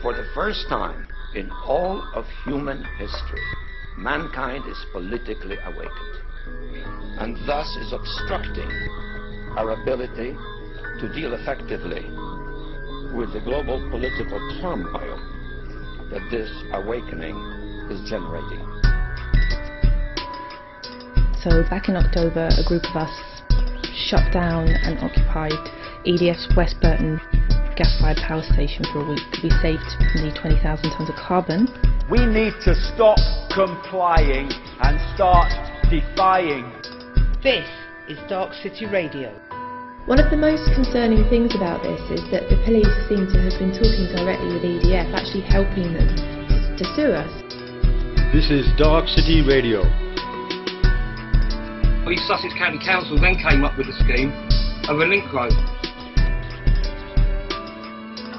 For the first time in all of human history, mankind is politically awakened, and thus is obstructing our ability to deal effectively with the global political turmoil that this awakening is generating. So back in October, a group of us shut down and occupied EDF's West Burton gas-fired power station for a week. We saved nearly 20,000 tonnes of carbon. We need to stop complying and start defying. This is Darkcity Radio. One of the most concerning things about this is that the police seem to have been talking directly with EDF, actually helping them to sue us. This is Darkcity Radio. East Sussex County Council then came up with a scheme of a link road.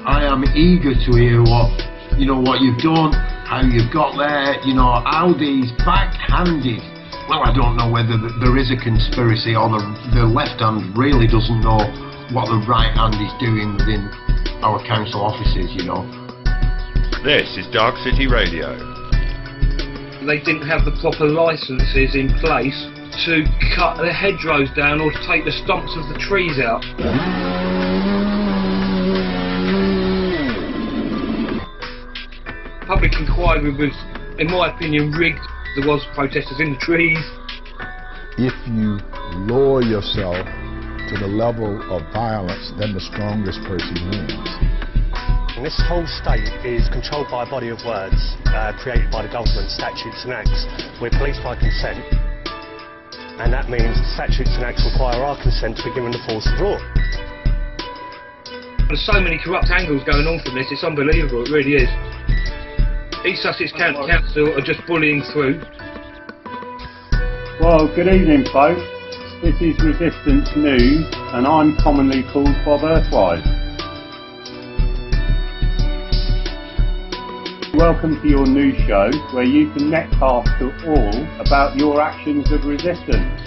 I am eager to hear what you've done, how you've got there, how these backhanded, well, I don't know whether there is a conspiracy or the left hand really doesn't know what the right hand is doing within our council offices, This is Darkcity Radio. They didn't have the proper licences in place to cut the hedgerows down or to take the stumps of the trees out. Public inquiry was, in my opinion, rigged. There was protesters in the trees. If you lower yourself to the level of violence, then the strongest person wins. And this whole state is controlled by a body of words created by the government, statutes and acts. We're policed by consent, and that means statutes and acts require our consent to be given the force of law. There's so many corrupt angles going on from this, it's unbelievable, it really is. East Sussex County Council are just bullying through. Well, good evening folks. This is Resistance News and I'm commonly called Bob Earthwise. Welcome to your news show where you can netcast to all about your actions of resistance.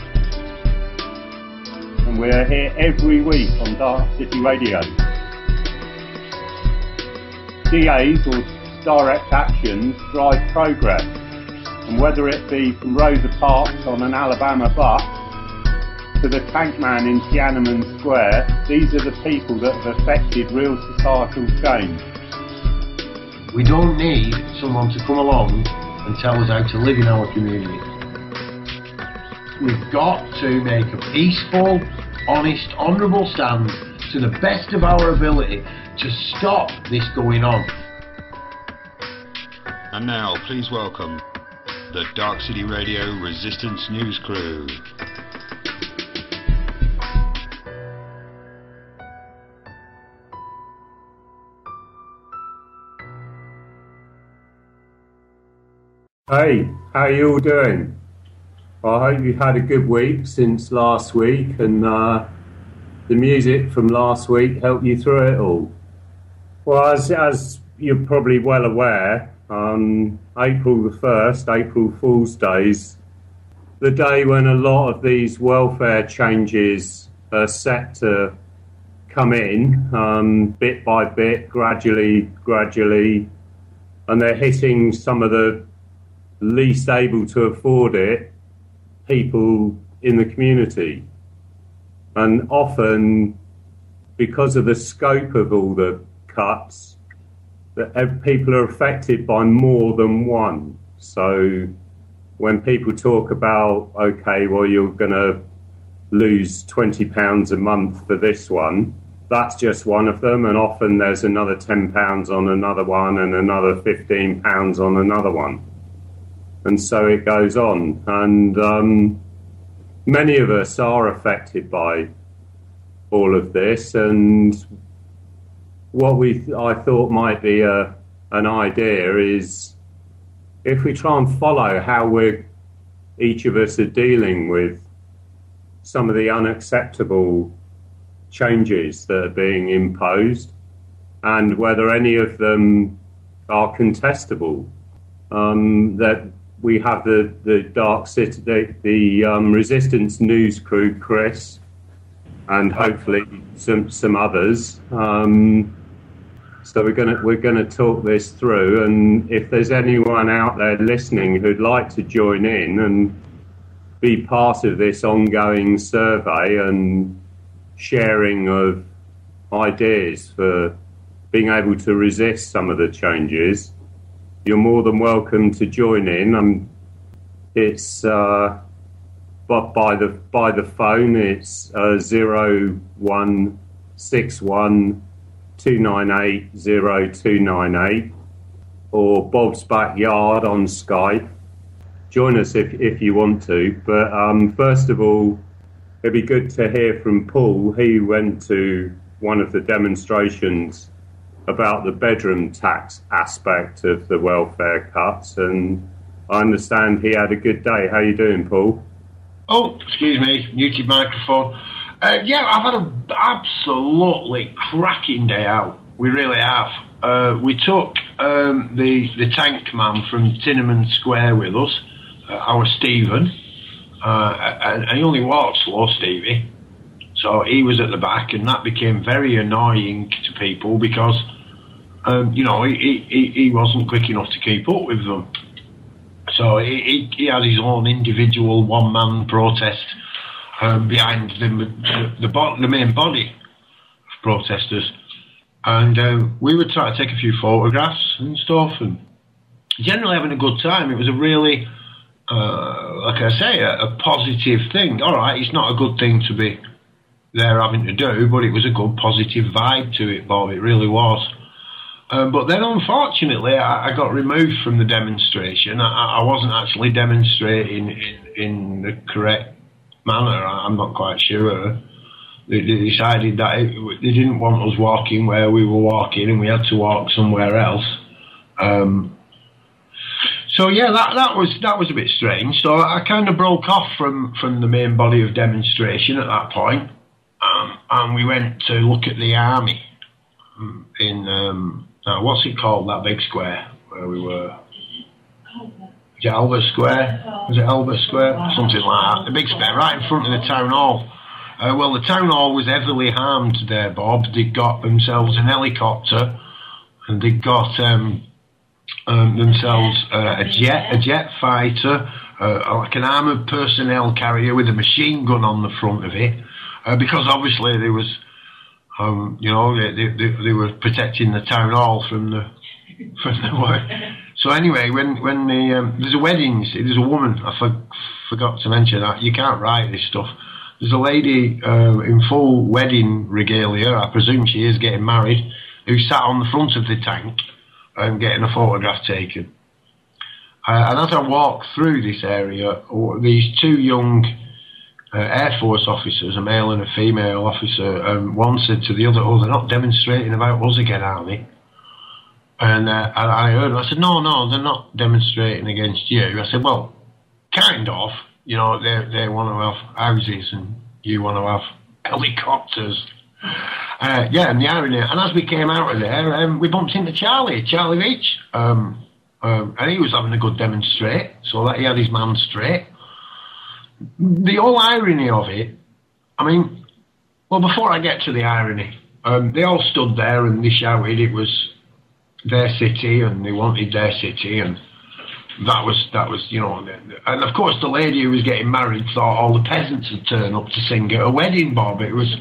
And we're here every week on Darkcity Radio. DAs or direct actions drive progress, and whether it be from Rosa Parks on an Alabama bus to the tank man in Tiananmen Square, these are the people that have affected real societal change. We don't need someone to come along and tell us how to live in our community. We've got to make a peaceful, honest, honourable stand to the best of our ability to stop this going on. And now, please welcome the Darkcity Radio Resistance News Crew. Hey, how are you all doing? Well, I hope you've had a good week since last week, and the music from last week helped you through it all. Well, as you're probably well aware, on April the 1st, April Fool's Days, the day when a lot of these welfare changes are set to come in, bit by bit, gradually, and they're hitting some of the least able to afford it people in the community. And often, because of the scope of all the cuts, that people are affected by more than one. So when people talk about, okay, well, you're going to lose £20 a month for this one, that's just one of them, and often there's another £10 on another one and another £15 on another one. And so it goes on. And many of us are affected by all of this, and what I thought might be an idea is if we try and follow how each of us are dealing with some of the unacceptable changes that are being imposed, and whether any of them are contestable. That we have the Darkcity, the Resistance News Crew, Chris, and hopefully some others, So we're gonna talk this through, and if there's anyone out there listening who'd like to join in and be part of this ongoing survey and sharing of ideas for being able to resist some of the changes, you're more than welcome to join in. It's but by the phone, it's 0161 298 0298 or Bob's Backyard on Skype. Join us if you want to. But first of all, it'd be good to hear from Paul. He went to one of the demonstrations about the bedroom tax aspect of the welfare cuts, and I understand he had a good day. How you doing, Paul? Oh, excuse me, muted microphone. Yeah, I've had an absolutely cracking day out. We really have. We took the tank man from Tiananmen Square with us, our Stephen, and he only walked slow, Stevie. So he was at the back, and that became very annoying to people because, he wasn't quick enough to keep up with them. So he had his own individual one-man protest behind the main body of protesters. And we would try to take a few photographs and stuff, and generally having a good time. It was a really, like I say, a positive thing. All right, it's not a good thing to be there having to do, but it was a good positive vibe to it, Bob. It really was. But then, unfortunately, I got removed from the demonstration. I wasn't actually demonstrating in the correct manner. I'm not quite sure. They decided that they didn't want us walking where we were walking, and we had to walk somewhere else. So yeah, that was a bit strange. So I kind of broke off from the main body of demonstration at that point, and we went to look at the army in what's it called, that big square where we were? Is it Albert Square? Was it Albert Square? Something like that. The big square right in front of the town hall. Well, the town hall was heavily harmed there, Bob. They got themselves an helicopter, and they got themselves a jet fighter, like an armoured personnel carrier with a machine gun on the front of it, because obviously there was, they were protecting the town hall from the work. So anyway, when there's a wedding, there's a woman, I forgot to mention that, you can't write this stuff. There's a lady in full wedding regalia, I presume she is getting married, who sat on the front of the tank getting a photograph taken. And as I walked through this area, these two young Air Force officers, a male and a female officer, one said to the other, "Oh, they're not demonstrating about us again, are they?" And I heard them. I said, no, they're not demonstrating against you. I said, well, kind of. They want to have houses and you want to have helicopters. Yeah, and the irony. And as we came out of there, we bumped into Charlie Beach. And he was having a good demonstrate, so that he had his man straight. The whole irony of it, before I get to the irony, they all stood there and they shouted it was their city and they wanted their city, and that was and of course the lady who was getting married thought all the peasants had turned up to sing at a wedding, Bob. It was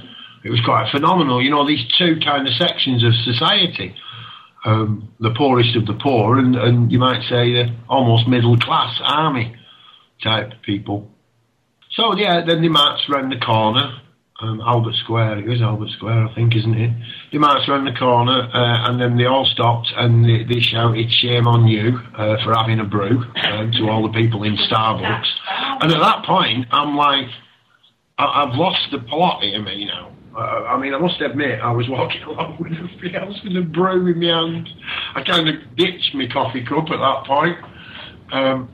quite phenomenal. These two kind of sections of society, the poorest of the poor and you might say the almost middle class army type people. So yeah, then they marched round the corner, Albert Square, it was Albert Square I think, isn't it? They marched round the corner and then they all stopped and they shouted "Shame on you" for having a brew to all the people in Starbucks. And at that point I'm like, I've lost the plot here, me now. I must admit, I was walking along with everybody else with a brew in my hand. I kind of ditched my coffee cup at that point.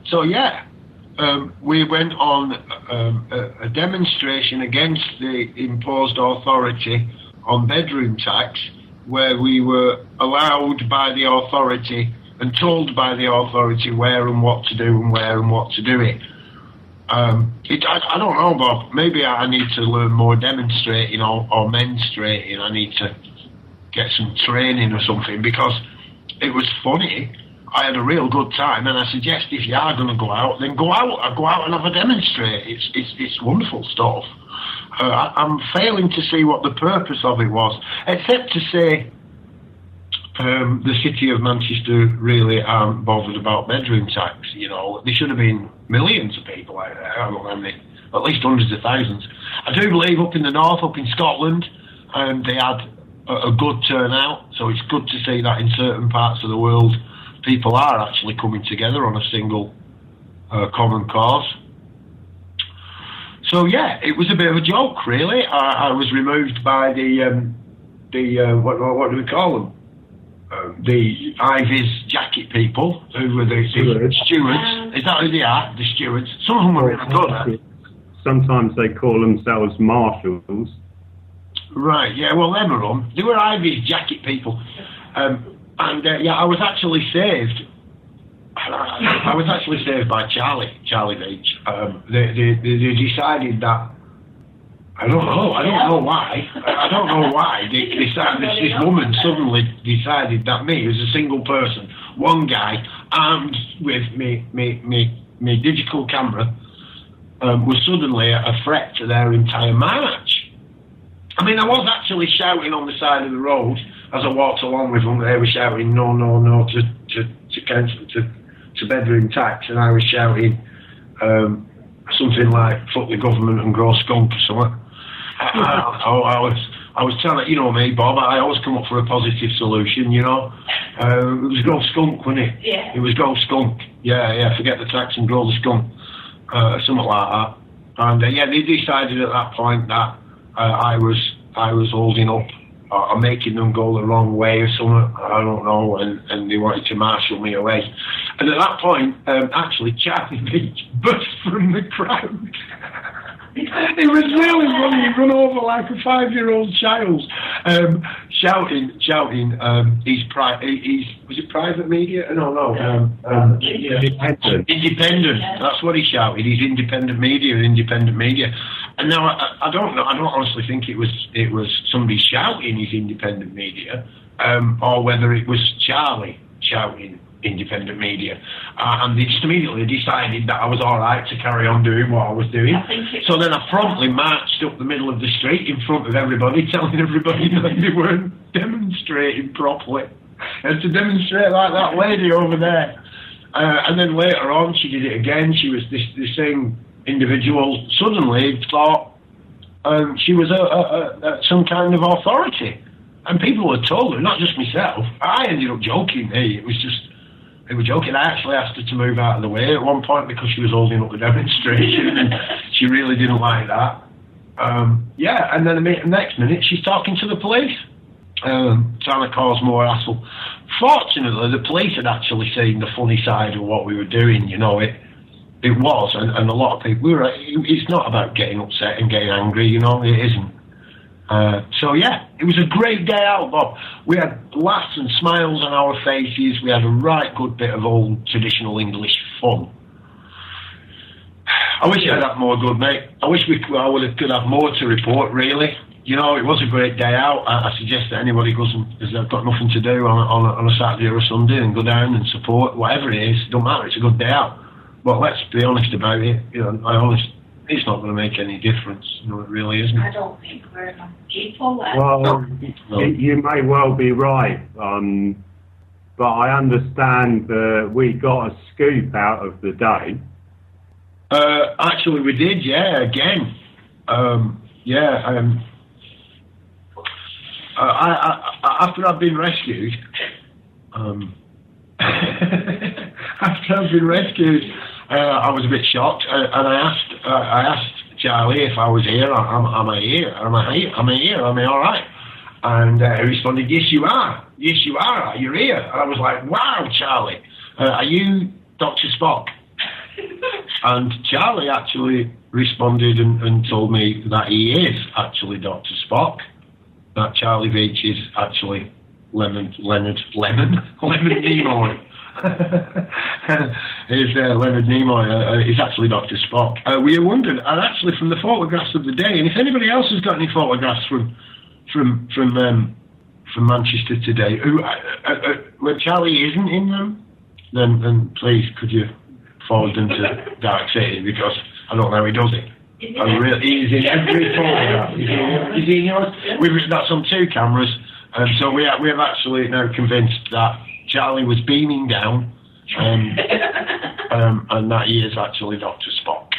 So yeah, we went on a demonstration against the imposed authority on bedroom tax, where we were allowed by the authority and told by the authority where and what to do and where and what to do it. I don't know, Bob. Maybe I need to learn more demonstrating or menstruating. I need to get some training or something, because it was funny. I had a real good time, and I suggest if you are going to go out, then go out and have a demonstrate. It's wonderful stuff. I'm failing to see what the purpose of it was, except to say the city of Manchester really aren't bothered about bedroom tax. You know, there should have been millions of people out there. I don't know how many, at least hundreds of thousands. I do believe up in the north, up in Scotland, they had a good turnout. So it's good to see that in certain parts of the world, people are actually coming together on a single common cause. So yeah, it was a bit of a joke, really. I was removed by the what do we call them? The Ivy's jacket people, who were the stewards. Is that who they are? The stewards. Some of them were really good. Sometimes they call themselves marshals. Right. Yeah. Well, them are them. They were Ivy's jacket people, and yeah, I was actually saved. I was actually saved by Charlie Beach. They decided that. I don't know why. I don't know why. This woman suddenly decided that me, as a single person, one guy, armed with me digital camera, was suddenly a threat to their entire march. I mean, I was actually shouting on the side of the road as I walked along with them. They were shouting no to bedroom tax, and I was shouting something like "fuck the government and grow skunk" or something. I was telling, you know me, Bob, I always come up for a positive solution, you know. It was grow skunk, wasn't it? Yeah. It was grow skunk. Yeah, forget the tax and grow the skunk. Something like that. And yeah, they decided at that point that I was holding up or making them go the wrong way or something, I don't know, and they wanted to marshal me away. And at that point, actually, Charlie Beach burst from the crowd. It was really funny. He run over like a 5-year-old child, shouting. Was it private media? No. Independent. That's what he shouted. He's independent media. And now I don't know. I don't honestly think it was somebody shouting he's independent media, or whether it was Charlie shouting independent media, and they just immediately decided that I was all right to carry on doing what I was doing. So then I promptly marched up the middle of the street in front of everybody, telling everybody that they weren't demonstrating properly, and to demonstrate like that lady over there. And then later on, she did it again. She was the same individual. Suddenly thought she was some kind of authority, and people were told her, not just myself. I ended up joking. Hey, they were joking. I actually asked her to move out of the way at one point because she was holding up the demonstration, and she really didn't like that. Yeah, and then the next minute she's talking to the police, trying to cause more hassle. Fortunately, the police had actually seen the funny side of what we were doing. You know, it was, and a lot of people. It's not about getting upset and getting angry. You know, it isn't. So yeah, it was a great day out, Bob. We had laughs and smiles on our faces. We had a right good bit of old traditional English fun. I wish I had more good, mate. I wish could have more to report, really. You know, it was a great day out. I suggest that anybody goes and has got nothing to do on a Saturday or a Sunday and go down and support whatever it is. Don't matter. It's a good day out. But let's be honest about it. You know, it's not going to make any difference. You know, it really isn't. I don't think we're enough people there. Well, you may well be right. But I understand that we got a scoop out of the day. Actually, we did. Yeah, again. After I've been rescued, I was a bit shocked, and I asked Charlie if I was here. Am I here? Am I here? Am I all right? And he responded, "Yes, you are. Yes, you are. You're here." And I was like, "Wow, Charlie, are you Dr. Spock?" And Charlie actually responded and told me that he is actually Dr. Spock. That Charlie Beach is actually Lemon Nimoy. Is Leonard Nimoy is actually Dr. Spock. We wondered, and actually from the photographs of the day, and if anybody else has got any photographs from from Manchester today. Who, when Charlie isn't in them, then please could you forward them to Darkcity, because I don't know how he does it. He's in every photograph. Is he in yours? That's on 2 cameras, and so we have actually now convinced that Charlie was beaming down, and that he is actually Dr. Spock.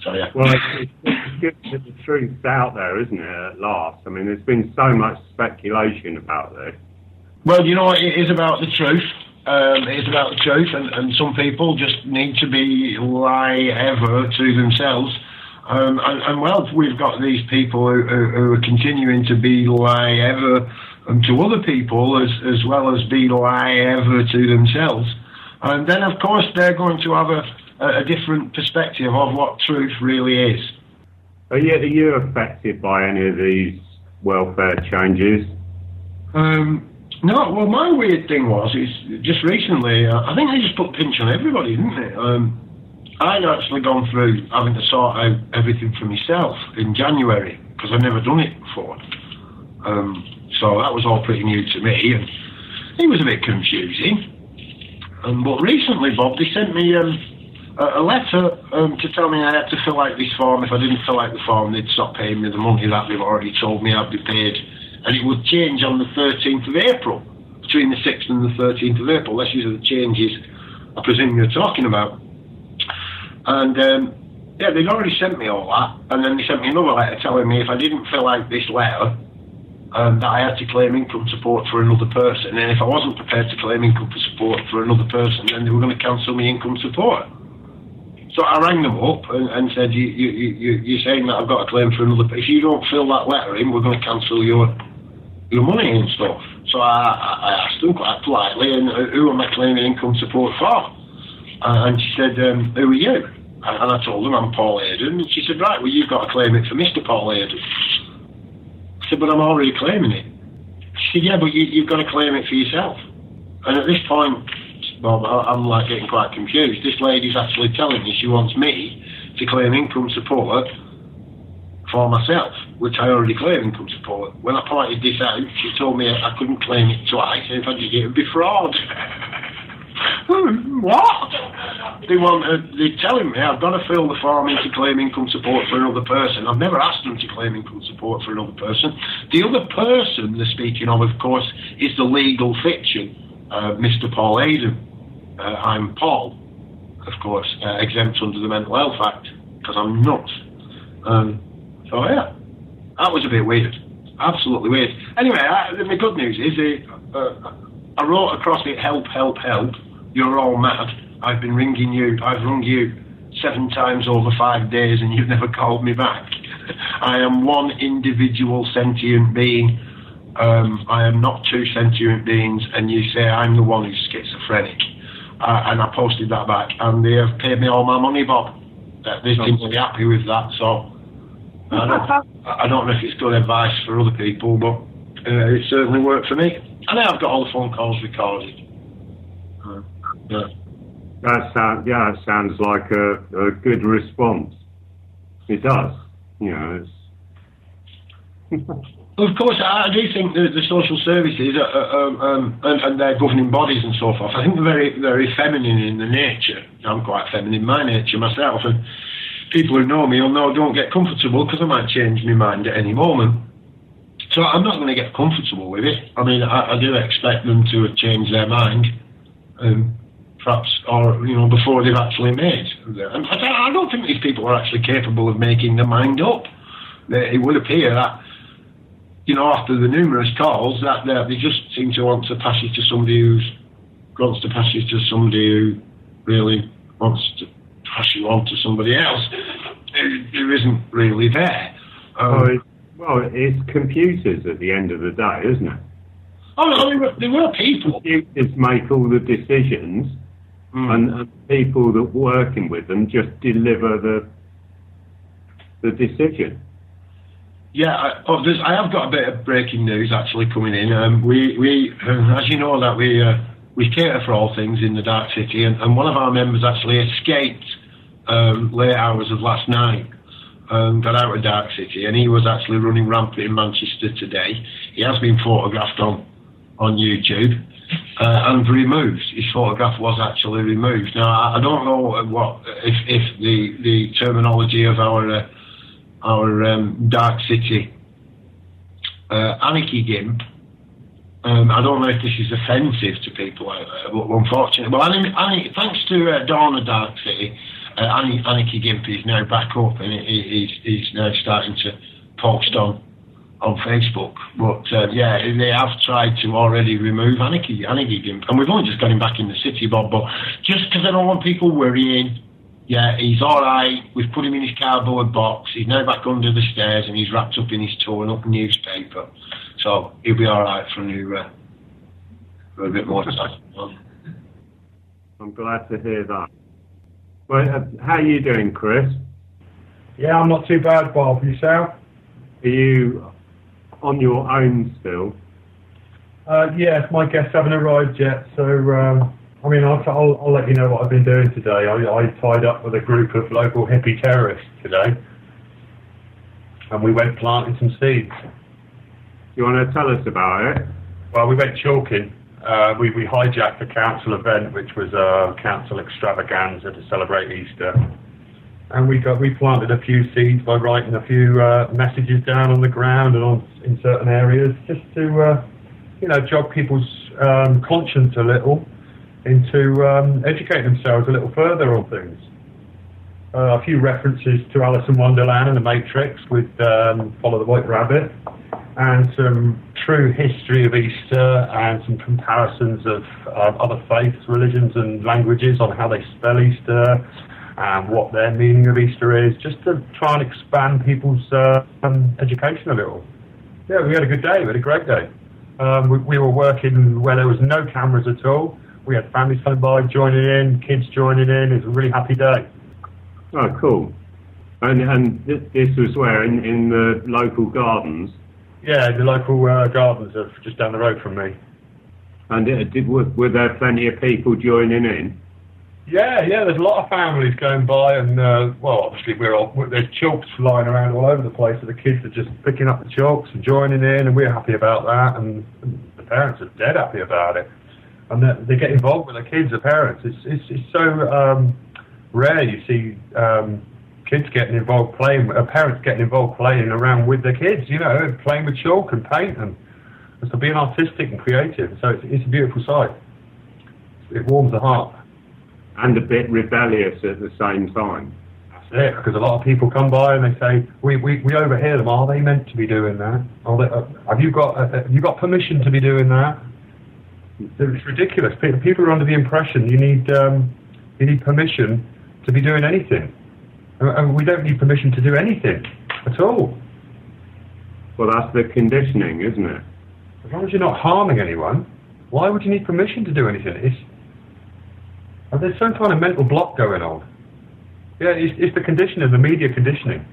So yeah. Well, it's good that the truth's out there, isn't it? At last, I mean, there's been so much speculation about this. Well, you know, it is about the truth. It is about the truth, and some people just need to be lie-ever to themselves. And well, we've got these people who are continuing to be lie-ever to other people as well as be lie-ever to themselves. And then, of course, they're going to have a different perspective of what truth really is. Are you affected by any of these welfare changes? No, well, my weird thing is just recently, I think they just put pinch on everybody, didn't they? I'd actually gone through having to sort out everything for myself in January, because I'd never done it before. So that was all pretty new to me, and it was a bit confusing. But recently, Bob, they sent me a letter to tell me I had to fill out this form. If I didn't fill out the form, they'd stop paying me the money that they've already told me I'd be paid. And it would change on the 13th of April, between the 6th and the 13th of April. These are the changes I presume you're talking about. And, yeah, they'd already sent me all that, and then they sent me another letter telling me if I didn't fill out this letter, that I had to claim income support for another person, and if I wasn't prepared to claim income support for another person, then they were going to cancel me income support. So I rang them up and said, you're saying that I've got a claim for another person. If you don't fill that letter in, we're going to cancel your money and stuff. So I asked them quite politely, and who am I claiming income support for? And she said, who are you? And I told them I'm Paul Hayden, and she said, right, well, you've got to claim it for Mr. Paul Hayden. I said, but I'm already claiming it. She said, yeah, but you've got to claim it for yourself. And at this point, Bob, I'm like getting quite confused. This lady's actually telling me she wants me to claim income support for myself, which I already claim income support. When I pointed this out, she told me I couldn't claim it twice, and if I did it would be fraud. What? They're telling me I've got to fill the form in to claim income support for another person. I've never asked them to claim income support for another person. The other person they're speaking of course, is the legal fiction, Mr. Paul Hayden. I'm Paul, of course, exempt under the Mental Health Act, because I'm nuts. So yeah, that was a bit weird. Absolutely weird. Anyway, the good news is I wrote across it, help, help, help. You're all mad. I've been ringing you. I've rung you 7 times over 5 days and you've never called me back. I am one individual sentient being. I am not 2 sentient beings, and you say I'm the one who's schizophrenic. And I posted that back, and they have paid me all my money, Bob. They seem to be happy with that, so I don't know if it's good advice for other people, but it certainly worked for me. And I've got all the phone calls recorded. Yeah. That sounds like a good response. It does, you know. Of course, I do think the social services and their governing bodies and so forth, I think they're very, very feminine in their nature. I'm quite feminine in my nature myself, and people who know me will know don't get comfortable because I might change my mind at any moment. So I'm not going to get comfortable with it. I mean, I do expect them to change their mind, perhaps, or, you know, before they've actually made. And I don't think these people are actually capable of making their mind up. It would appear that, you know, after the numerous calls, that they just seem to want to pass it to somebody who really wants to pass you on to somebody else who isn't really there. Well, it's computers at the end of the day, isn't it? Oh, no, there were people. Computers make all the decisions, and people that are working with them just deliver the decision. Yeah, I have got a bit of breaking news actually coming in. We as you know, that we cater for all things in the Darkcity, and one of our members actually escaped late hours of last night. got out of Darkcity, and he was actually running rampant in Manchester today. He has been photographed on YouTube and removed. His photograph was actually removed. Now I don't know what if the terminology of our Darkcity anarchy gimp. I don't know if this is offensive to people out there, but unfortunately, well, thanks to Dawn of Darkcity, Anarchy Gimp is now back up, and he's now starting to post on Facebook. But yeah, they have tried to already remove Anarchy Gimp, and we've only just got him back in the city, Bob. But just because I don't want people worrying, yeah, he's all right. We've put him in his cardboard box. He's now back under the stairs, and he's wrapped up in his torn up newspaper. So he'll be all right for a bit more time. I'm glad to hear that. Well, how are you doing, Chris? Yeah, I'm not too bad, Bob. Yourself? Are you on your own still? Yes, my guests haven't arrived yet, so I mean, I'll let you know what I've been doing today. I tied up with a group of local hippie terrorists today, and we went planting some seeds. You want to tell us about it? Well, we went chalking. We hijacked a council event, which was a council extravaganza to celebrate Easter, and we planted a few seeds by writing a few messages down on the ground and in certain areas, just to jog people's conscience a little into educating themselves a little further on things. A few references to Alice in Wonderland and the Matrix with Follow the White Rabbit, and some true history of Easter and some comparisons of other faiths, religions and languages on how they spell Easter and what their meaning of Easter is, just to try and expand people's education a little. Yeah, we had a good day. We had a great day. We were working where there was no cameras at all. We had families coming by, joining in, kids joining in. It was a really happy day. Oh, cool. And this was where? In the local gardens? Yeah, the local gardens are just down the road from me. And were there plenty of people joining in? Yeah, there's a lot of families going by, and well, obviously there's chalks flying around all over the place, so the kids are just picking up the chalks and joining in, and we're happy about that, and the parents are dead happy about it. And they get involved with the kids, the parents. It's so rare you see kids getting involved playing, parents getting involved playing around with their kids, playing with chalk and paint and so being artistic and creative. So it's a beautiful sight. It warms the heart. And a bit rebellious at the same time. That's it, because a lot of people come by and they say, we overhear them, are they meant to be doing that? Have you got permission to be doing that? It's ridiculous. People are under the impression you need permission to be doing anything. And we don't need permission to do anything at all. Well, that's the conditioning, isn't it? As long as you're not harming anyone, why would you need permission to do anything? There's some kind of mental block going on. Yeah, it's the conditioning, the media conditioning.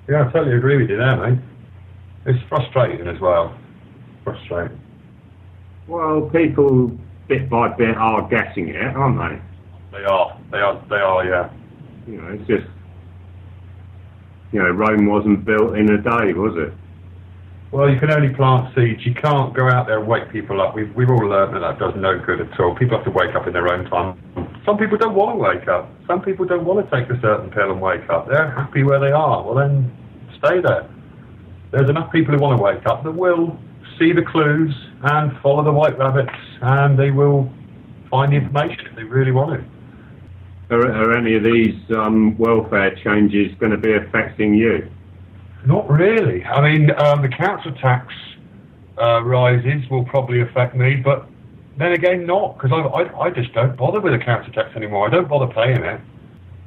Yeah, I totally agree with you there, mate. It's frustrating as well. Frustrating. Well, people, bit by bit, are getting it, aren't they? They are, yeah. It's just, Rome wasn't built in a day, was it? Well, you can only plant seeds. You can't go out there and wake people up. We've all learned that does no good at all. People have to wake up in their own time. Some people don't want to wake up. Some people don't want to take a certain pill and wake up. They're happy where they are. Well, then stay there. There's enough people who want to wake up that will see the clues and follow the white rabbits, and they will find the information if they really want to. Are any of these welfare changes going to be affecting you? Not really. I mean, the council tax rises will probably affect me, but then again, not, because I just don't bother with the council tax anymore. I don't bother paying it.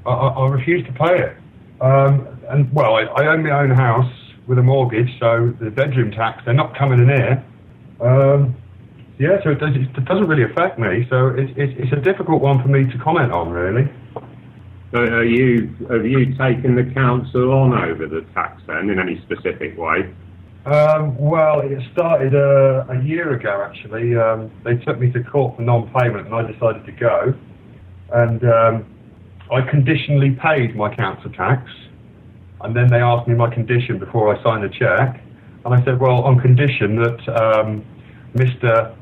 I refuse to pay it. And, well, I own my own house with a mortgage, so the bedroom tax, they're not coming in here. Yeah, so it doesn't really affect me, so it's a difficult one for me to comment on, really. So have you taken the council on over the tax then, in any specific way? Well, it started a year ago, actually. They took me to court for non-payment, and I decided to go. And I conditionally paid my council tax. And then they asked me my condition before I signed the cheque. And I said, well, on condition that Mr.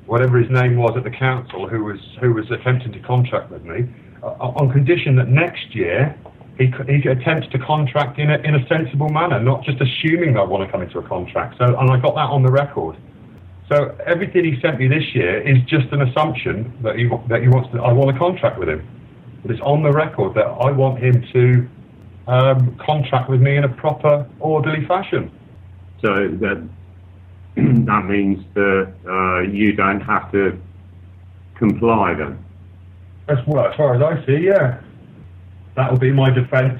whatever his name was at the council who was attempting to contract with me, on condition that next year he attempts to contract in a sensible manner, not just assuming that I want to come into a contract. So, and I got that on the record. So everything he sent me this year is just an assumption that he wants to. I want a contract with him, but it's on the record that I want him to contract with me in a proper, orderly fashion. So that means that you don't have to comply then? As far as I see, yeah. That'll be my defence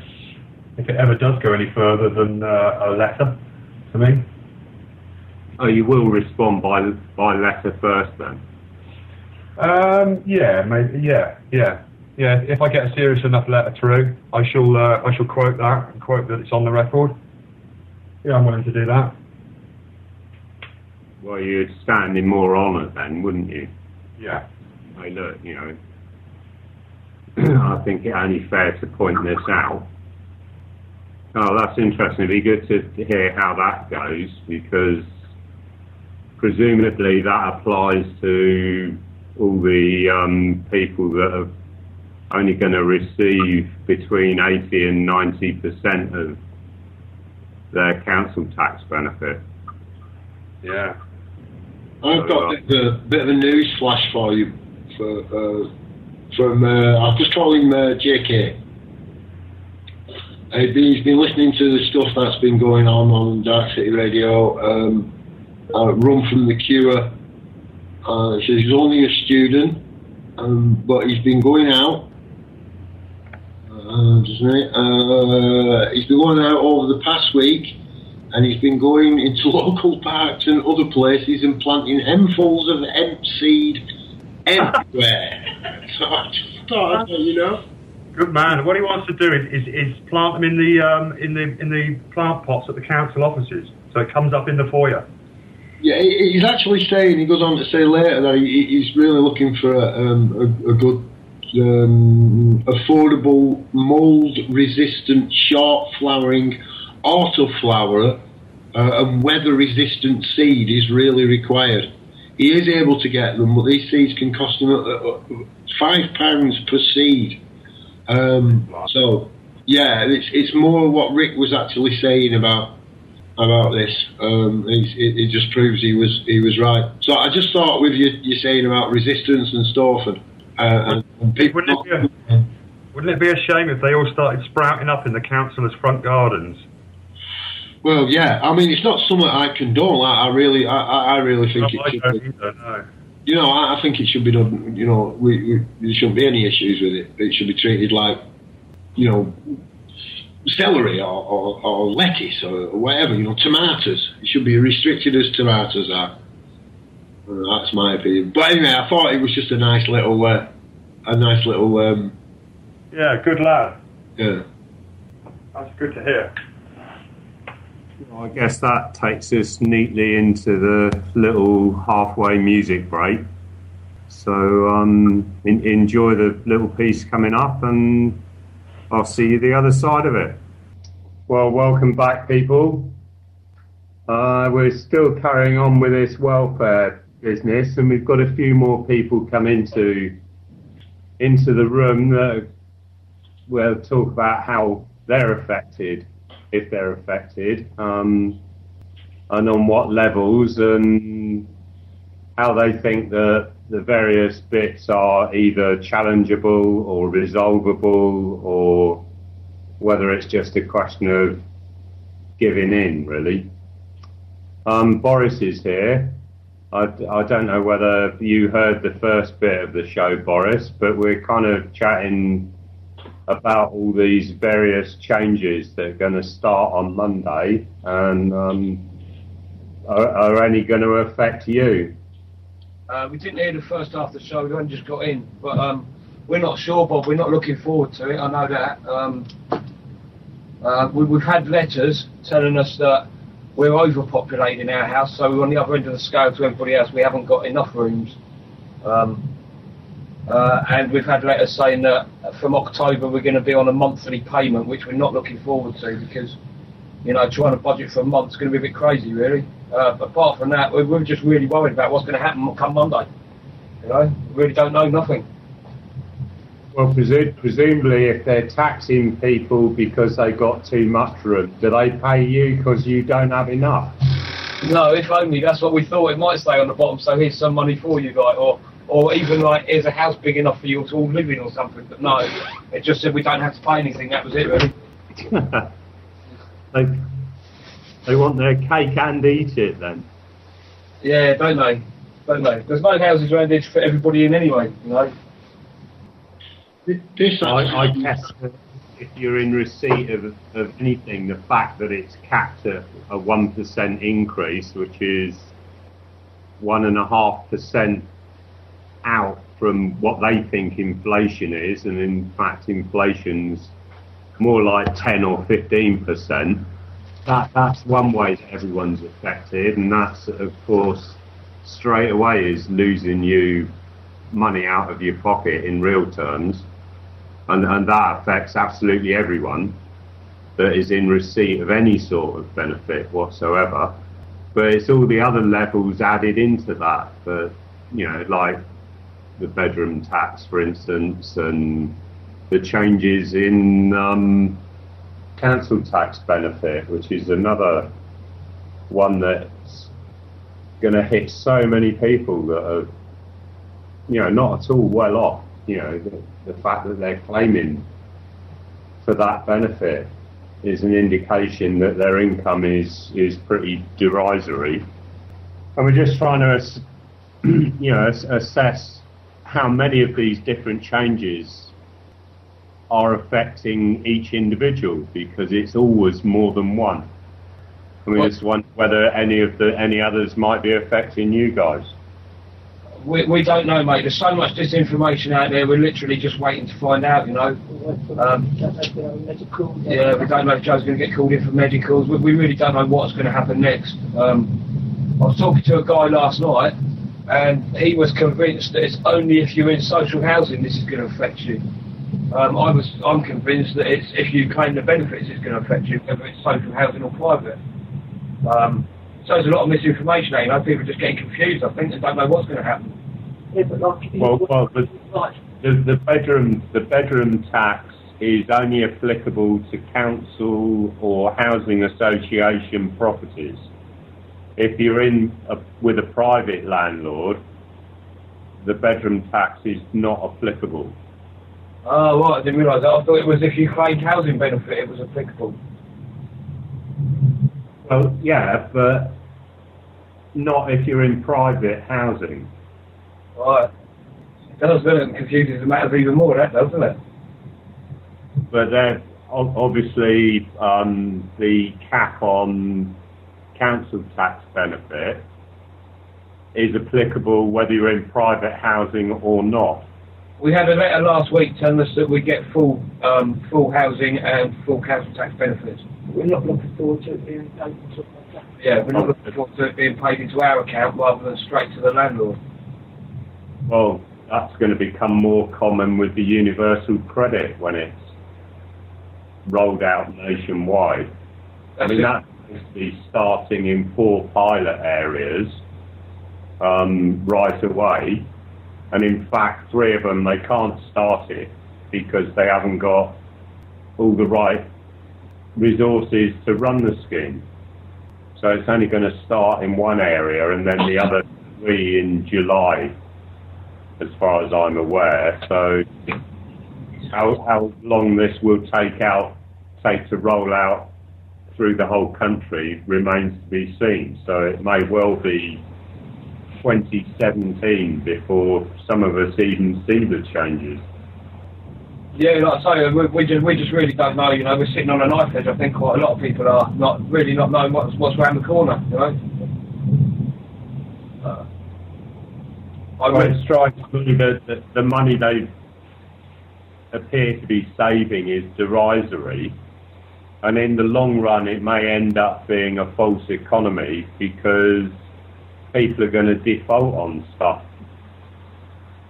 if it ever does go any further than a letter to me. Oh, you will respond by letter first then? Yeah, maybe. Yeah. If I get a serious enough letter through, I shall quote that and quote that it's on the record. Yeah, I'm willing to do that. Well, you'd stand in more honour then, wouldn't you? Yeah. Hey, look, you know, I think it's only fair to point this out. Oh, that's interesting. It'd be good to hear how that goes, because presumably that applies to all the people that are only going to receive between 80 and 90% of their council tax benefit. Yeah. I've got a bit of a news flash for you from I'll just call him JK. He's been listening to the stuff that's been going on Darkcity Radio, run from the Cure. So he's only a student, but he's been going out. He's been going out over the past week, and he's been going into local parks and other places and planting handfuls of hemp seed everywhere. So I just thought, you know. Good man. What he wants to do is plant them in the plant pots at the council offices, so it comes up in the foyer. Yeah, he's actually saying, he goes on to say later that he's really looking for a good, affordable, mould-resistant, short-flowering autoflower, and weather-resistant seed is really required. He is able to get them, but these seeds can cost him £5 per seed. So, yeah, it's more what Rick was actually saying about this. It just proves he was right. So I just thought with you saying about resistance and stuff, and people. Wouldn't it be a shame if they all started sprouting up in the councillors' front gardens? Well, yeah. I mean, it's not something I condone. I really think it should be. No. You know, I think it should be done. You know, there shouldn't be any issues with it. It should be treated like, you know, celery or lettuce or whatever. You know, tomatoes. It should be restricted as tomatoes are. That's my opinion. But anyway, I thought it was just a nice little. Yeah, good lad. Yeah. That's good to hear. Well, I guess that takes us neatly into the little halfway music break. So enjoy the little piece coming up, and I'll see you the other side of it. Well, welcome back, people. We're still carrying on with this welfare business, and we've got a few more people come into the room that will talk about how they're affected, if they're affected, and on what levels, and how they think that the various bits are either challengeable or resolvable, or whether it's just a question of giving in, really. Boris is here. I don't know whether you heard the first bit of the show, Boris, but we're kind of chatting about all these various changes that are going to start on Monday, and are only going to affect you. We didn't hear the first half of the show, we only just got in, but we're not sure, Bob. We're not looking forward to it, I know that. We've had letters telling us that we're overpopulating our house, so we're on the other end of the scale to everybody else. We haven't got enough rooms. And we've had letters saying that from October we're going to be on a monthly payment, which we're not looking forward to because, you know, trying to budget for a month is going to be a bit crazy, really. But apart from that, we're just really worried about what's going to happen come Monday. You know, we really don't know nothing. Well, presumably if they're taxing people because they got too much room, do they pay you because you don't have enough? No, if only. That's what we thought. It might say on the bottom, so here's some money for you, guys, or even like, here's a house big enough for you to all live in or something. But no, it just said we don't have to pay anything. That was it, really. They want their cake and eat it then. Yeah, don't they? Don't they? There's no houses around here to fit everybody in anyway, you know. I guess if you're in receipt of anything, the fact that it's capped at a 1% increase, which is 1.5% out from what they think inflation is, and in fact inflation's more like 10 or 15%, that's one way that everyone's affected, and that's, of course, straight away is losing you money out of your pocket in real terms. And that affects absolutely everyone that is in receipt of any sort of benefit whatsoever. But it's all the other levels added into that, but, you know, like the bedroom tax, for instance, and the changes in council tax benefit, which is another one that's going to hit so many people that are, you know, not at all well off. You know, the fact that they're claiming for that benefit is an indication that their income is pretty derisory. And we're just trying to, you know, assess how many of these different changes are affecting each individual, because it's always more than one. I mean, it's one whether any others might be affecting you guys. We don't know, mate. There's so much disinformation out there. We're literally just waiting to find out, you know. Yeah, we don't know if Joe's going to get called in for medicals. We really don't know what's going to happen next. I was talking to a guy last night, and he was convinced that it's only if you're in social housing this is going to affect you. I'm convinced that it's if you claim the benefits it's going to affect you, whether it's social housing or private. So there's a lot of misinformation, you know. People are just getting confused. I think they don't know what's going to happen. Yeah, but like, the bedroom tax is only applicable to council or housing association properties. If you're in with a private landlord, the bedroom tax is not applicable. Oh, right, I didn't realise that. I thought it was if you claimed housing benefit, it was applicable. Well, yeah, but not if you're in private housing. Right. It does, doesn't it? Confuses the matter even more, that does, doesn't it? But then, obviously, the cap on council tax benefit is applicable whether you're in private housing or not. We had a letter last week telling us that we get full housing and full council tax benefits. We're not looking forward to it being paid and stuff like that. Yeah, we're not looking forward to it being paid into our account rather than straight to the landlord. Well, that's going to become more common with the universal credit when it's rolled out nationwide. I mean, that's going to be starting in 4 pilot areas right away. And in fact, 3 of them, they can't start it because they haven't got all the right resources to run the scheme. So it's only going to start in 1 area and then the other 3 in July, as far as I'm aware. So how long this will take to roll out through the whole country remains to be seen. So it may well be 2017 before some of us even see the changes. Yeah, like I say, we just really don't know. You know, we're sitting on a knife edge. I think quite a lot of people are not knowing what's around the corner. You know. It strikes me that the money they appear to be saving is derisory, and in the long run, it may end up being a false economy because people are going to default on stuff.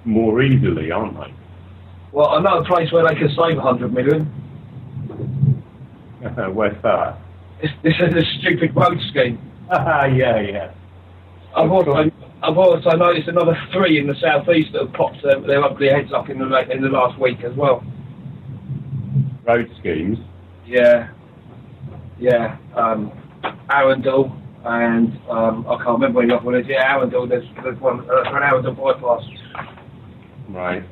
more easily, aren't they? Well, I know a place where they can save 100 million. Where's that? This is a stupid road scheme. Yeah. I've also noticed another 3 in the southeast that have popped their ugly heads up in the last week as well. Road schemes? Yeah. Arundel and I can't remember where the other one is. Yeah, Arundel. There's one for an Arundel bypass. Right.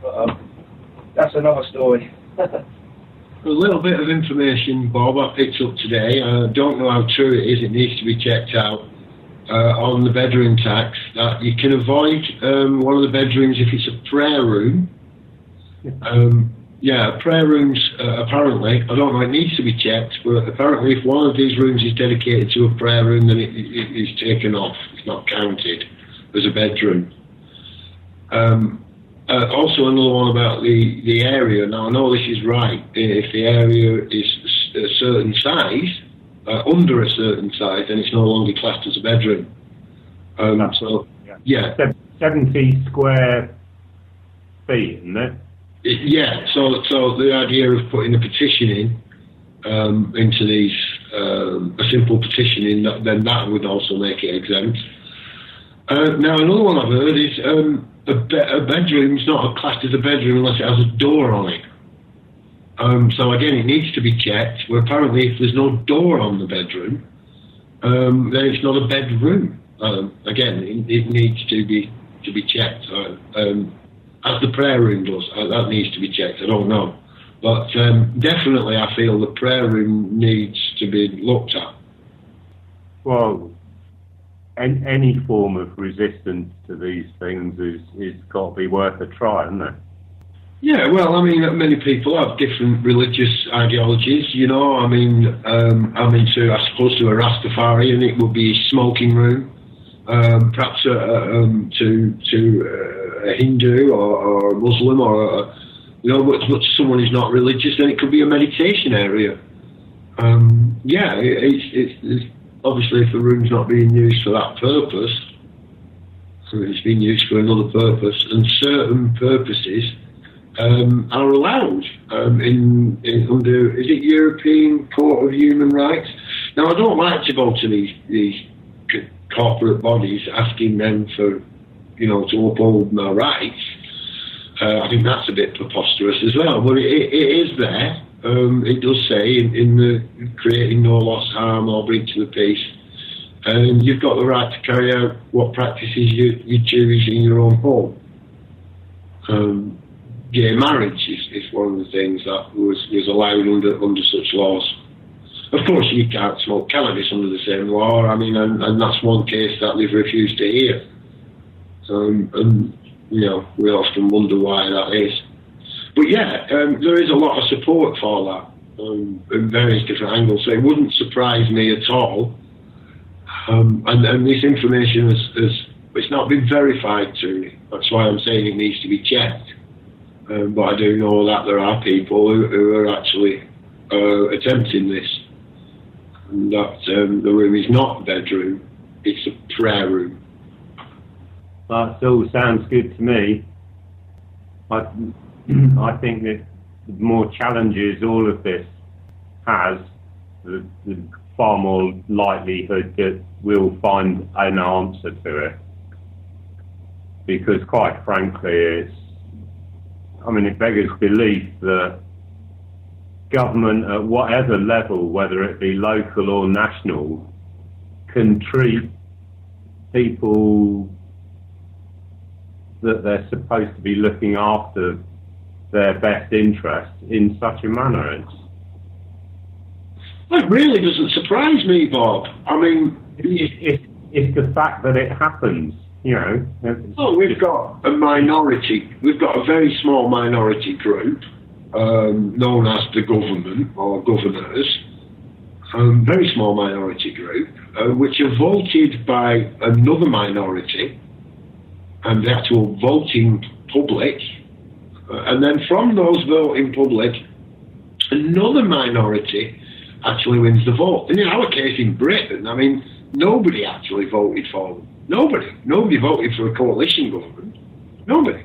But that's another story. A little bit of information, Bob, I picked up today. I don't know how true it is. It needs to be checked out. On the bedroom tax, that you can avoid one of the bedrooms if it's a prayer room. Prayer rooms, apparently, I don't know, it needs to be checked, but apparently if one of these rooms is dedicated to a prayer room, then it is taken off. It's not counted as a bedroom. Also another one about the area. Now, I know this is right. If the area is a certain size, under a certain size, then it's no longer classed as a bedroom. 70 square feet, isn't it? Yeah, so the idea of putting a petition into these, a simple petition in, then that would also make it exempt. Now, another one I've heard is a bedroom's not classed as a bedroom unless it has a door on it. So again, it needs to be checked. Where apparently, if there's no door on the bedroom, then it's not a bedroom. Again, it needs to be checked. As the prayer room does, that needs to be checked. I don't know, but definitely, I feel the prayer room needs to be looked at. Well, any form of resistance to these things is got to be worth a try, isn't it? Yeah, well, I mean, many people have different religious ideologies, you know. I mean, I suppose to a Rastafarian, it would be a smoking room. Perhaps to a Hindu or a Muslim or but someone who's not religious, then it could be a meditation area. It's obviously if the room's not being used for that purpose, so it's being used for another purpose, and certain purposes are allowed under, is it European Court of Human Rights? Now, I don't like to go to these corporate bodies asking them for, to uphold my rights. I think that's a bit preposterous as well, but it is there. It does say in the creating no loss, harm or breach of the peace, and you've got the right to carry out what practices you choose in your own home. Gay marriage is one of the things that was allowed under such laws. Of course, you can't smoke cannabis under the same law. I mean, and that's one case that they've refused to hear. And we often wonder why that is. But yeah, there is a lot of support for that in various different angles. So it wouldn't surprise me at all. And this information it's not been verified to me. That's why I'm saying it needs to be checked. But I do know that there are people who are actually attempting this. And that the room is not a bedroom, it's a prayer room. That all sounds good to me. I think that the more challenges all of this has, the far more likelihood that we'll find an answer to it. Because quite frankly, it beggars belief that government at whatever level, whether it be local or national, can treat people that they're supposed to be looking after their best interests in such a manner. It really doesn't surprise me, Bob. I mean, it's the fact that it happens, Oh, we've got a minority. We've got a very small minority group known as the government or governors. Very small minority group, which are voted by another minority and the actual voting public. And then from those voting public, another minority actually wins the vote. And in our case in Britain, nobody actually voted for them. Nobody voted for a coalition government. Nobody.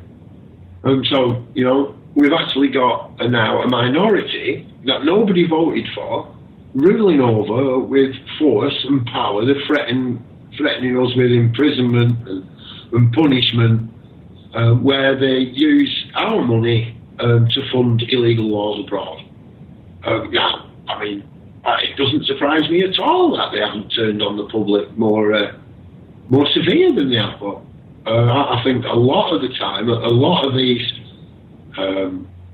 So, you know, we've actually got now a minority that nobody voted for, ruling over with force and power. They're threatening us with imprisonment and punishment, where they use our money to fund illegal wars abroad. Yeah, I mean, it doesn't surprise me at all that they haven't turned on the public more severe than they have. But I think a lot of the time, a lot of these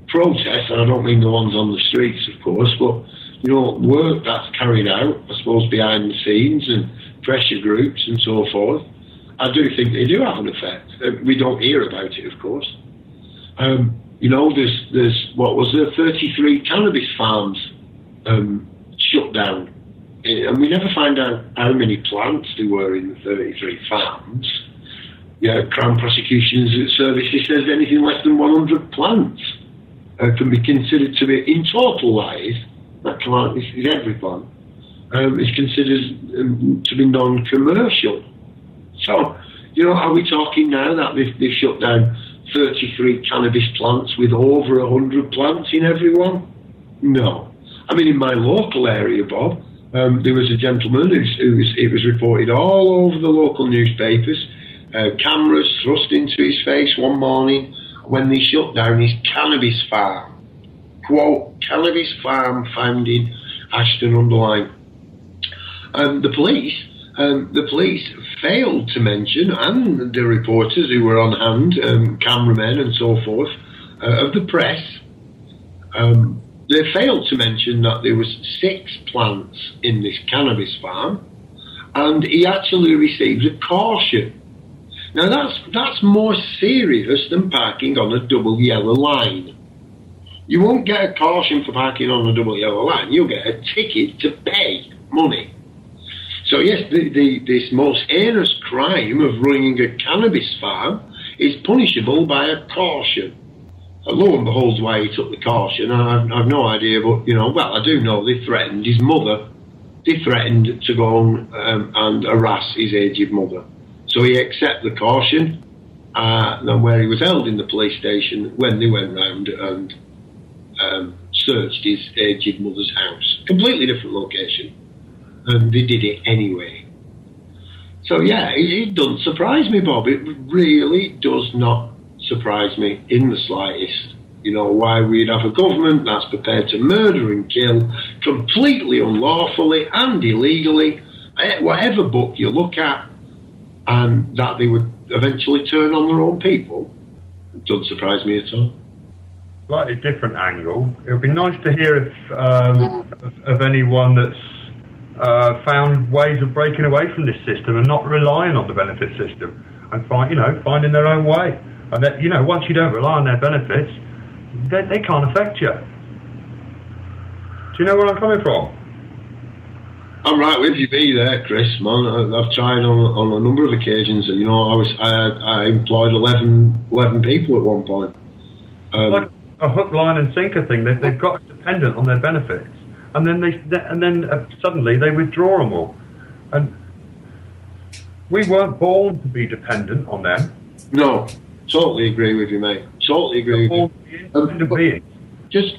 protests, and I don't mean the ones on the streets, of course, but you know, work that's carried out, I suppose, behind the scenes and pressure groups and so forth, I do think they do have an effect. We don't hear about it, of course. You know, there's what was there, 33 cannabis farms shut down, and we never find out how many plants there were in the 33 farms. Yeah, Crown Prosecutions Services says anything less than 100 plants can be considered to be, in total lies, that plant is every plant, is considered to be non-commercial. So, you know, are we talking now that they've shut down 33 cannabis plants with over 100 plants in every one? No. I mean, in my local area, Bob, there was a gentleman it was reported all over the local newspapers, cameras thrust into his face one morning when they shut down his cannabis farm. Quote, cannabis farm found in Ashton-under-Lyne. The police failed to mention, and the reporters who were on hand, cameramen and so forth, of the press, they failed to mention that there was 6 plants in this cannabis farm, and he actually received a caution. Now that's more serious than parking on a double yellow line. You won't get a caution for parking on a double yellow line. You'll get a ticket to pay money. So yes, this most heinous crime of running a cannabis farm is punishable by a caution. Lo and behold, why he took the caution, I've no idea, but, you know, well, I do know they threatened his mother. They threatened to go and harass his aged mother. So he accepted the caution, and where he was held in the police station when they went round and searched his aged mother's house. Completely different location. And they did it anyway. So yeah, it doesn't surprise me, Bob. It really does not surprise me in the slightest. You know, why we'd have a government that's prepared to murder and kill completely unlawfully and illegally, whatever book you look at, and that they would eventually turn on their own people. It doesn't surprise me at all. Slightly different angle. It would be nice to hear of anyone that's found ways of breaking away from this system and not relying on the benefit system and finding their own way. And that, you know, once you don't rely on their benefits, they can't affect you. Do you know where I'm coming from? I'm right with you, there, Chris, man. I've tried on a number of occasions, and you know, I employed 11 people at one point. Like a hook, line, and sinker thing. They've got dependent on their benefits, and then suddenly they withdraw them all. And we weren't born to be dependent on them. No, totally agree with you, mate. Totally agree with you.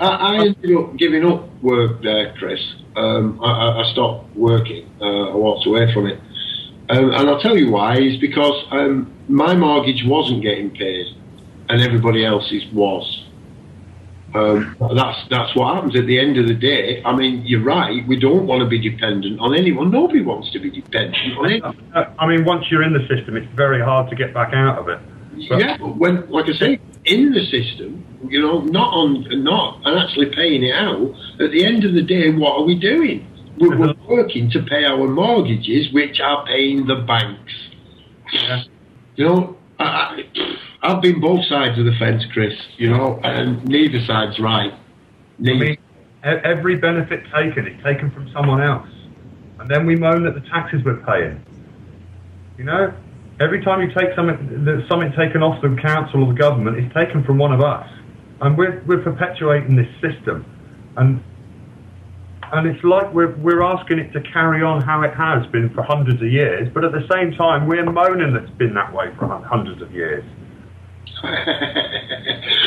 I ended up giving up work there, Chris. I stopped working. I walked away from it. And I'll tell you why. Is because my mortgage wasn't getting paid and everybody else's was. That's what happens at the end of the day. I mean, you're right. We don't want to be dependent on anyone. Nobody wants to be dependent on anyone. I mean, once you're in the system, it's very hard to get back out of it. Yeah, but when, like I say, in the system, you know, not actually paying it out, at the end of the day, what are we doing? We're working to pay our mortgages, which are paying the banks. Yeah. You know, I've been both sides of the fence, Chris, you know, and neither side's right. I mean, every benefit taken is taken from someone else. And then we moan at the taxes we're paying. You know? Every time you take something taken off the council or the government, it's taken from one of us, and we're perpetuating this system, and it's like we're asking it to carry on how it has been for hundreds of years, but at the same time we're moaning that it's been that way for hundreds of years.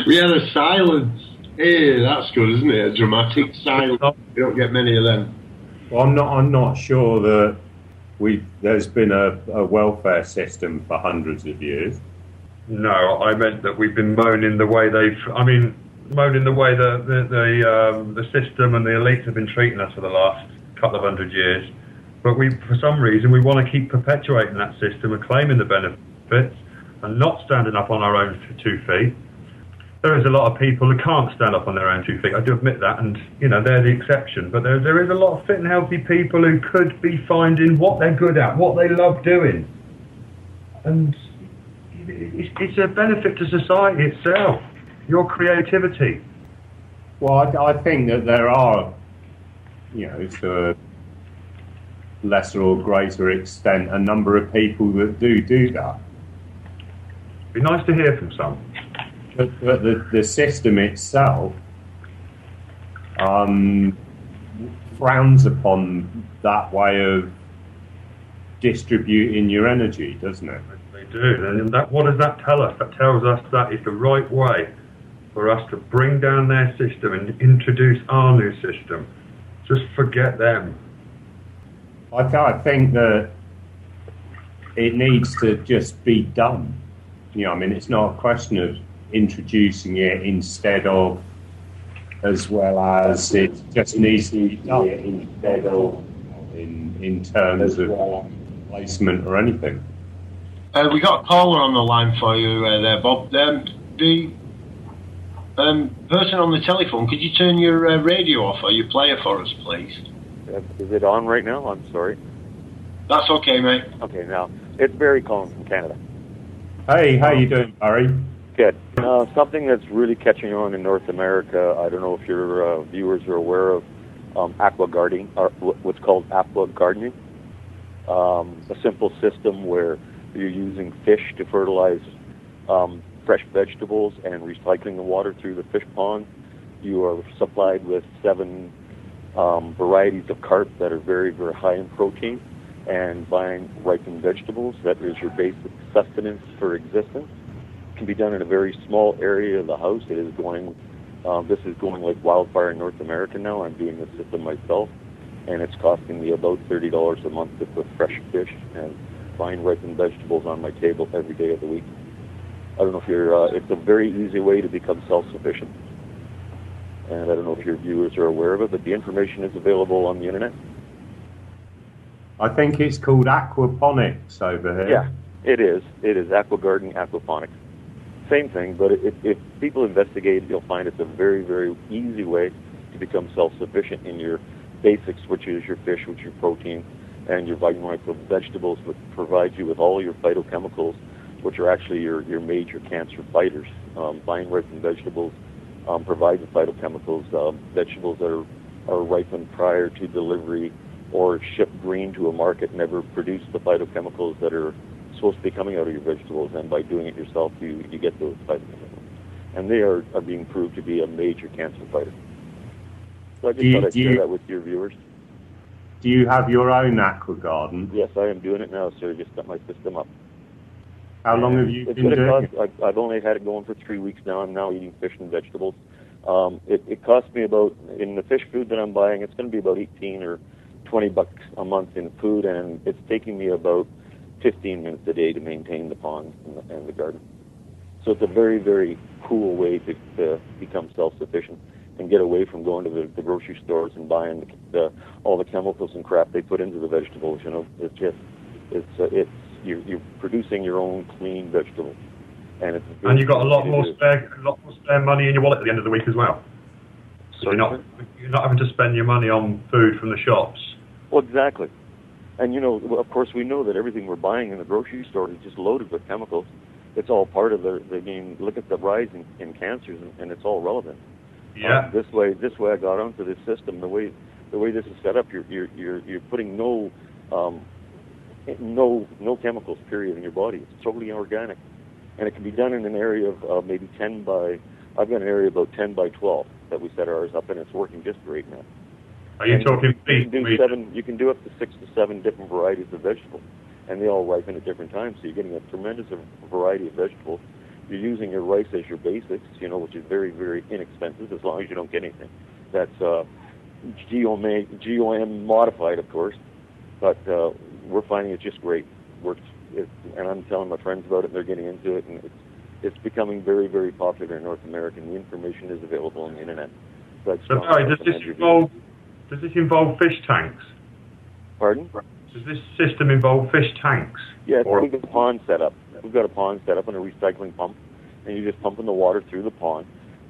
We had a silence. Hey, that's good, isn't it? A dramatic silence. You don't get many of them. Well, I'm not sure that there's been a welfare system for hundreds of years. No, I meant that we've been moaning the way moaning the way the system and the elites have been treating us for the last couple of hundred years. But for some reason, we want to keep perpetuating that system and claiming the benefits and not standing up on our own 2 feet. There is a lot of people who can't stand up on their own 2 feet. I do admit that, and they're the exception. But there is a lot of fit and healthy people who could be finding what they're good at, what they love doing, and it's a benefit to society itself. Your creativity. Well, I think that there are, to a lesser or greater extent, a number of people that do that. It'd be nice to hear from some. But the system itself frowns upon that way of distributing your energy, doesn't it? They do. And what does that tell us? That tells us that is the right way for us to bring down their system and introduce our new system. Just forget them. I think that it needs to just be done. It's not a question of introducing it instead of, as well as it just needs to be done instead of in terms of placement or anything. We got a caller on the line for you there, Bob. The person on the telephone, could you turn your radio off or your player for us, please? Is it on right now? I'm sorry. That's okay, mate. Okay, now, it's Barry calling from Canada. Hey, how you doing, Barry? Good. Something that's really catching on in North America, I don't know if your viewers are aware of aqua gardening, or what's called aqua gardening. A simple system where you're using fish to fertilize fresh vegetables and recycling the water through the fish pond. You are supplied with 7 varieties of carp that are very, very high in protein, and buying ripened vegetables. That is your basic sustenance for existence. It can be done in a very small area of the house. It is going, this is going like wildfire in North America now. I'm doing this system myself, and it's costing me about $30 a month to put fresh fish and buying ripened vegetables on my table every day of the week. I don't know if you're, it's a very easy way to become self-sufficient. And I don't know if your viewers are aware of it, but the information is available on the internet. I think it's called aquaponics over here. Yeah, it is. It is aqua gardening, aquaponics. Same thing, but if people investigate, you'll find it's a very, very easy way to become self-sufficient in your basics, which is your fish, which is your protein, and your vitamin vegetables, which provide you with all your phytochemicals, which are actually your major cancer fighters. Buying ripened vegetables provide the phytochemicals. Vegetables that are ripened prior to delivery or shipped green to a market never produce the phytochemicals that are supposed to be coming out of your vegetables, and by doing it yourself, you get those phytochemicals. And they are being proved to be a major cancer fighter. So I just thought I'd share that with your viewers. Do you have your own aqua garden? Yes, I am doing it now, sir. Just got my system up. How long have you been doing it? I've only had it going for 3 weeks now. I'm now eating fish and vegetables. It costs me about, in the fish food that I'm buying, it's going to be about $18 or $20 a month in food, and it's taking me about 15 minutes a day to maintain the pond and the garden. So it's a very, very cool way to become self-sufficient and get away from going to the grocery stores and buying all the chemicals and crap they put into the vegetables. It's just you're producing your own clean vegetables, and you got a lot more spare money in your wallet at the end of the week as well. So you're not having to spend your money on food from the shops. Well, exactly. And of course, we know that everything we're buying in the grocery store is just loaded with chemicals. It's all part of the game. Look at the rise in cancers, and it's all relevant. Yeah. This way I got onto this system. The way this is set up, you're putting no chemicals, period, in your body. It's totally organic, and it can be done in an area of maybe 10 by. I've got an area about 10 by 12 that we set ours up, and it's working just great now. Are you talking feet? You can do up to 6 to 7 different varieties of vegetables, and they all ripen at different times. So you're getting a tremendous variety of vegetables, You're using your rice as your basics, which is very, very inexpensive as long as you don't get anything. That's GOM modified, of course, but we're finding it's just great. And I'm telling my friends about it, and they're getting into it, and it's becoming very, very popular in North America, and the information is available on the internet. So does this involve fish tanks? Pardon? Does this system involve fish tanks? Yeah, we've got a pond set up. We've got a pond set up and a recycling pump, and you're just pumping the water through the pond.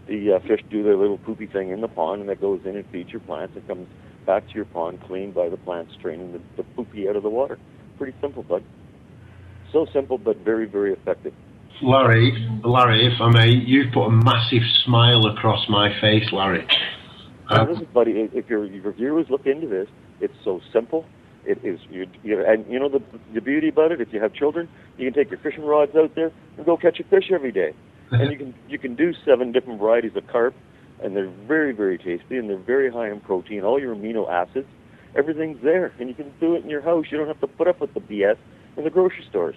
The fish do their little poopy thing in the pond, and that goes in and feeds your plants. It comes back to your pond cleaned by the plants draining the poopy out of the water. Pretty simple, bud. So simple, but very, very effective. Larry, if I may, you've put a massive smile across my face, Larry. Listen, buddy, if your viewers look into this, it's so simple. It is, and the beauty about it. If you have children, you can take your fishing rods out there and go catch a fish every day, and you can do 7 different varieties of carp, and they're very, very tasty, and they're very high in protein. All your amino acids, everything's there, and you can do it in your house. You don't have to put up with the BS in the grocery stores.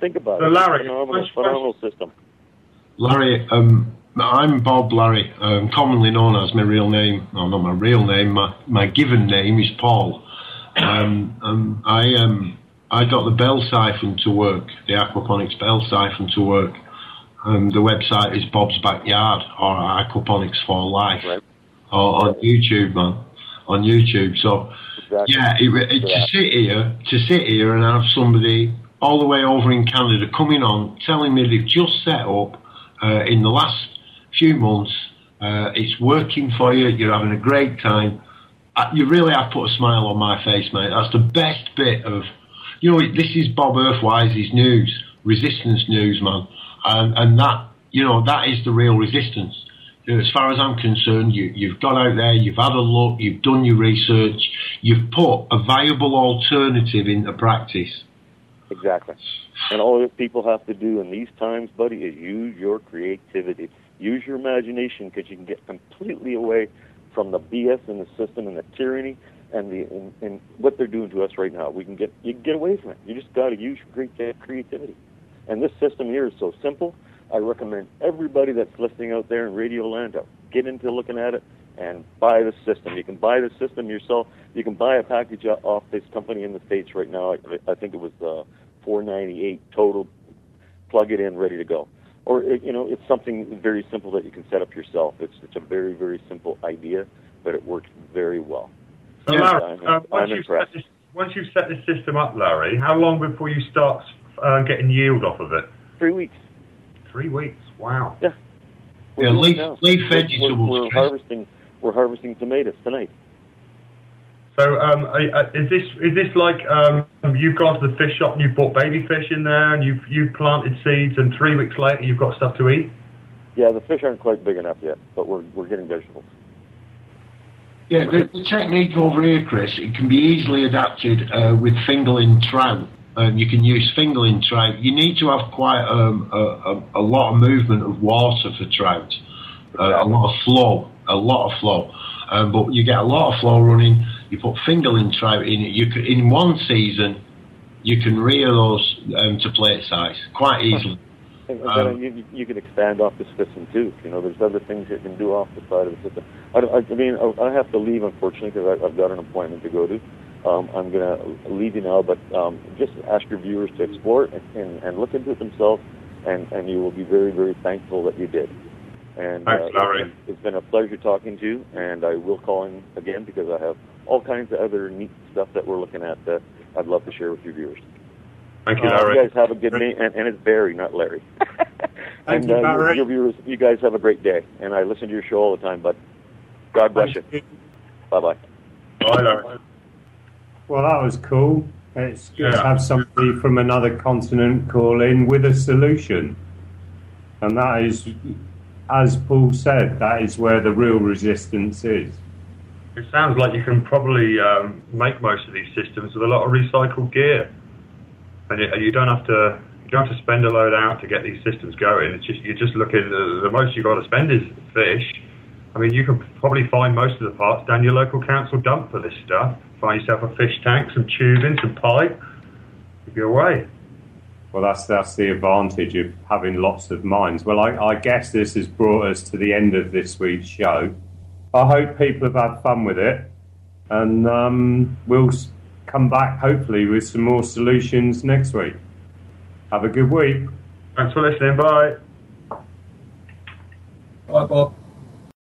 Think about it. Larry, phenomenal system. Larry, I'm Bob Larry, commonly known as my real name. No, not my real name. My given name is Paul. I got the bell siphon to work, the aquaponics bell siphon to work. The website is Bob's Backyard, or Aquaponics for Life, right. On YouTube, man, on YouTube. So exactly. Yeah, to sit here and have somebody all the way over in Canada coming on, telling me they've just set up in the last few months, it's working for you, you're having a great time. You really have put a smile on my face, mate. That's the best bit of, this is Bob Earthwise's news, resistance news, man. And that, that is the real resistance. As far as I'm concerned, you've gone out there, you've had a look, you've done your research, you've put a viable alternative into practice. Exactly. And all that people have to do in these times, buddy, is use your creativity. Use your imagination, because you can get completely away from the BS in the system and the tyranny and what they're doing to us right now. You can get away from it. You just got to use your great creativity. And this system here is so simple. I recommend everybody that's listening out there in Radio Land to get into looking at it and buy the system. You can buy the system yourself. You can buy a package off this company in the States right now. I think it was $4.98 total. Plug it in, ready to go. Or, it's something very simple that you can set up yourself. It's a very, very simple idea, but it works very well. So, Larry, once you've set this system up, Larry, how long before you start getting yield off of it? 3 weeks. 3 weeks, wow. Yeah. Leaf vegetables. We're harvesting tomatoes tonight. So is this like you've gone to the fish shop and you've bought baby fish in there and you've planted seeds and 3 weeks later you've got stuff to eat? Yeah, the fish aren't quite big enough yet, but we're getting vegetables. Yeah, the technique over here, Chris, it can be easily adapted with fingerling trout. You can use fingerling trout. You need to have quite a lot of movement of water for trout, a lot of flow. But you get a lot of flow running. You put fingerling trout in it. In one season, you can rear those to plate size quite easily. And then you can expand off the system too. There's other things you can do off the side of the system. I have to leave, unfortunately, because I've got an appointment to go to. I'm going to leave you now, but just ask your viewers to explore it and look into it themselves, and you will be very, very thankful that you did. And thanks, Larry. It's been a pleasure talking to you, and I will call in again because I have all kinds of other neat stuff that we're looking at that I'd love to share with your viewers. Thank you, Larry. You guys have a good day, and it's Barry, not Larry. Thank you, Barry. Your viewers, you guys have a great day, and I listen to your show all the time, but God bless you. Bye-bye. Bye, Larry. Well, that was cool. It's good to have somebody from another continent call in with a solution. And that is, as Paul said, that is where the real resistance is. It sounds like you can probably make most of these systems with a lot of recycled gear. And you don't have to spend a load out to get these systems going. It's just, you're just looking, the most you've got to spend is fish. I mean, you can probably find most of the parts down your local council dump for this stuff. Find yourself a fish tank, some tubing, some pipe. You'll be away. Well, that's the advantage of having lots of minds. Well, I guess this has brought us to the end of this week's show. I hope people have had fun with it, and we'll come back hopefully with some more solutions next week. Have a good week. Thanks for listening. Bye. Bye, Bob.